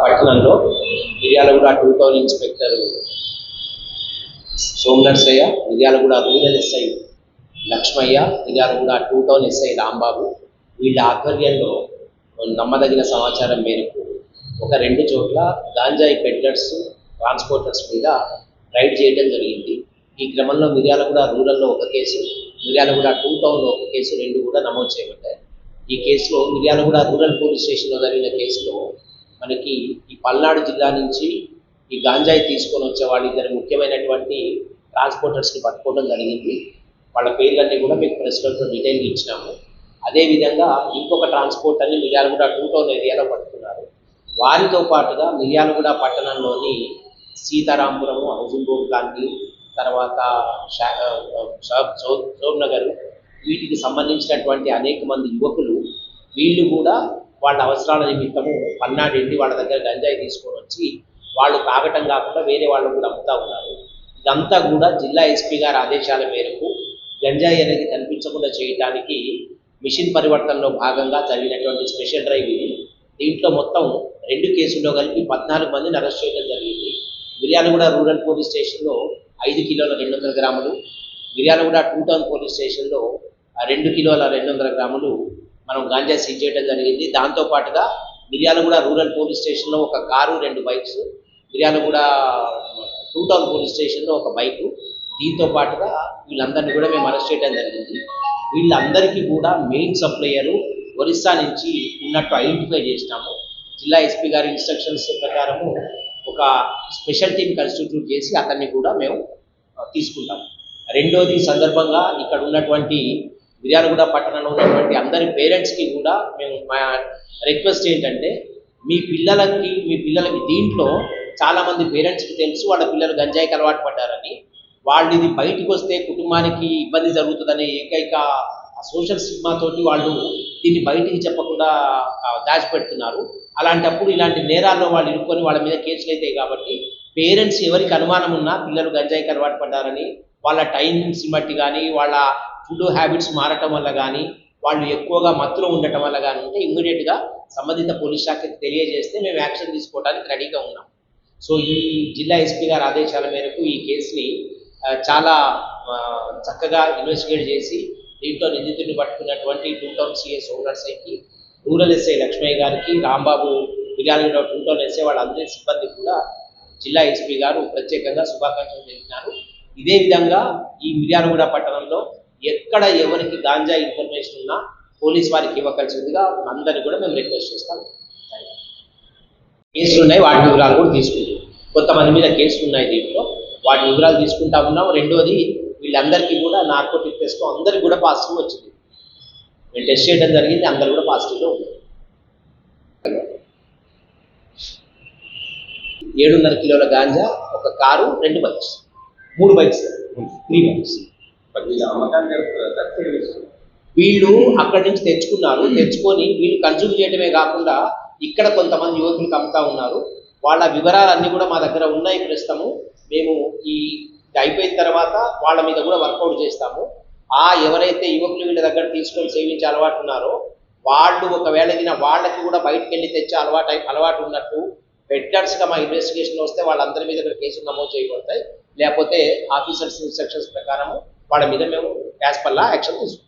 పట్టణంలో Miryalaguda 2 town inspector Somanarsaiah, Miryalaguda rural SI Lakshmaiah, Miryalaguda 2 town SI Rambabu వీళ్ళ ఆధ్వర్యంలో నమ్మదగిన సమాచారం మేరకు ఒక 2 చోట్ల గాంజాయి పెడ్లర్స్, ట్రాన్స్పోర్టర్స్ మీద రైడ్ చేయడం జరిగింది. ఈ క్రమంలో మిర్యాలగూడ రూరల్లో ఒక కేసు, మిర్యాలగూడ 2 టౌన్లో ఒక కేసు 2 కూడా నమోదు చేయబడ్డాయి. ఈ కేసులో మిర్యాలగూడ రూరల్ పోలీస్ స్టేషన్లో జరిగిన కేసులో మనకి ఈ పల్నాడు జిల్లా నుంచి ఈ గాంజాయి తీసుకొని వచ్చే వాళ్ళిద్దరు ముఖ్యమైనటువంటి ట్రాన్స్పోర్టర్స్ని పట్టుకోవడం జరిగింది. వాళ్ళ పేర్లన్నీ కూడా మీకు ప్రెస్లో డీటెయిల్గా ఇచ్చినాము. అదేవిధంగా ఇంకొక ట్రాన్స్పోర్టర్ని మిర్యాలగూడ 2 టౌన్ ఏరియాలో పట్టుకున్నారు. వారితో పాటుగా మిర్యాలగూడ పట్టణంలోని సీతారాంపురము, హౌసింగ్ బోర్డు కాలనీ, తర్వాత షోబ్ నగర్, వీటికి సంబంధించినటువంటి అనేక మంది యువకులు వీళ్ళు కూడా వాళ్ళ అవసరాల నిమిత్తము పల్నాడు వెళ్ళి వాళ్ళ దగ్గర గంజాయి తీసుకొని వచ్చి వాళ్ళు తాగటం కాకుండా వేరే వాళ్ళు కూడా అమ్ముతా ఉన్నారు. ఇదంతా కూడా జిల్లా ఎస్పీ గారి ఆదేశాల మేరకు గంజాయి అనేది కనిపించకుండా చేయడానికి మిషన్ పరివర్తనలో భాగంగా జరిగినటువంటి స్పెషల్ డ్రైవ్ ఇది. దీంట్లో మొత్తం 2 కేసుల్లో కలిపి 14 మందిని అరెస్ట్ చేయడం జరిగింది. మిర్యాలగూడ రూరల్ పోలీస్ స్టేషన్లో 5 కిలోల 200 గ్రాములు, మిర్యాలగూడ 2 టౌన్ పోలీస్ స్టేషన్లో 2 కిలోల 200 గ్రాములు మనం గాంజా సీజ్ చేయడం జరిగింది. దాంతోపాటుగా మిర్యాలగూడ రూరల్ పోలీస్ స్టేషన్లో ఒక car, 2 bikes, Miryalaguda 2 town police స్టేషన్లో ఒక బైకు, దీంతో పాటుగా వీళ్ళందరినీ కూడా మేము అరెస్ట్ చేయడం జరిగింది. వీళ్ళందరికీ కూడా మెయిన్ సప్లయరు ఒరిస్సా నుంచి ఉన్నట్టు ఐడెంటిఫై చేసినాము. జిల్లా ఎస్పీ గారి ఇన్స్ట్రక్షన్స్ ప్రకారము ఒక స్పెషల్ టీమ్ కాన్స్టిట్యూట్ చేసి అతన్ని కూడా మేము తీసుకుంటాము. రెండోది సందర్భంగా ఇక్కడ ఉన్నటువంటి మిర్యాలగూడ పట్టణంలో ఉన్నటువంటి అందరి పేరెంట్స్కి కూడా మేము మా రిక్వెస్ట్ ఏంటంటే మీ పిల్లలకి దీంట్లో చాలామంది పేరెంట్స్కి తెలుసు వాళ్ళ పిల్లలు గంజాయికి అలవాటు పడ్డారని. వాళ్ళు ఇది బయటకు వస్తే కుటుంబానికి ఇబ్బంది జరుగుతుందనే ఏకైక సోషల్ స్టిగ్మా తోటి వాళ్ళు దీన్ని బయటికి చెప్పకుండా దాచిపెడుతున్నారు. అలాంటప్పుడు ఇలాంటి నేరాల్లో వాళ్ళు ఇరుక్కొని వాళ్ళ మీద కేసులు అవుతాయి. కాబట్టి పేరెంట్స్ ఎవరికి అనుమానం ఉన్నా పిల్లలు గంజాయికి అలవాటు పడ్డారని, వాళ్ళ టైమింగ్స్ బట్టి కానీ, వాళ్ళ ఫుడ్ హ్యాబిట్స్ మారటం వల్ల కానీ, వాళ్ళు ఎక్కువగా మత్తులో ఉండటం వల్ల కానీ ఉంటే ఇమ్మీడియట్గా సంబంధిత పోలీస్ శాఖకి తెలియజేస్తే మేము యాక్షన్ తీసుకోవడానికి రెడీగా ఉన్నాం. సో ఈ జిల్లా ఎస్పీ గారి ఆదేశాల మేరకు ఈ కేసుని చాలా చక్కగా ఇన్వెస్టిగేట్ చేసి దీంట్లో నిందితుడిని పట్టుకున్నటువంటి 2 టౌన్ సిఐ సోమనర్సయ్యకి, రూరల్ ఎస్ఐ లక్ష్మయ్య గారికి, రాంబాబు మిర్యాలగూడ 2 టౌన్ ఎస్ఐ వాళ్ళందరి సిబ్బంది కూడా జిల్లా ఎస్పీ గారు ప్రత్యేకంగా శుభాకాంక్షలు తెలిపినారు. ఇదే విధంగా ఈ మిర్యాలగూడ పట్టణంలో ఎక్కడ ఎవరికి గాంజా ఇన్ఫర్మేషన్ ఉన్నా పోలీస్ వారికి ఇవ్వవలసిందిగా అందరినీ కూడా మేము రిక్వెస్ట్ చేస్తాం. కేసులు ఉన్నాయి, వాటి వివరాలు కూడా తీసుకుంటాం. కొంతమంది మీద కేసులు ఉన్నాయి, దీంట్లో వాటి వివరాలు తీసుకుంటా ఉన్నాం. రెండోది వీళ్ళందరికీ కూడా నార్కోటిక్ టెస్ట్లో అందరికీ కూడా పాజిటివ్ వచ్చింది. మేము టెస్ట్ చేయడం జరిగింది, అందరూ కూడా పాజిటివ్గా ఉన్నారు. 7.5 కిలోల గాంజా, ఒక కారు, 2 బైక్స్, 3 బైక్స్, 3 బైక్స్. వీళ్ళు అక్కడి నుంచి తెచ్చుకొని వీళ్ళు కన్జ్యూమ్ చేయడమే కాకుండా ఇక్కడ కొంతమంది యువకులకు అమ్ముతా ఉన్నారు. వాళ్ళ వివరాలన్నీ కూడా మా దగ్గర ఉన్నాయి ప్రస్తుతము. మేము ఈ అయిపోయిన తర్వాత వాళ్ళ మీద కూడా వర్కౌట్ చేస్తాము. ఎవరైతే యువకులు వీళ్ళ దగ్గర తీసుకొని సేవించే అలవాటు ఉన్నారో వాళ్ళు ఒకవేళ వాళ్ళకి కూడా బయటకు వెళ్ళి తెచ్చే అలవాటు ఉన్నట్టు పెడ్లర్స్గా మా ఇన్వెస్టిగేషన్ వస్తే వాళ్ళందరి మీద కూడా కేసులు నమోదు చేయబడతాయి. లేకపోతే ఆఫీసర్స్ ఇన్స్ట్రక్షన్స్ ప్రకారము వాళ్ళ మీద మేము యాజ్ పర్ లా యాక్షన్ తీసుకుంటాం.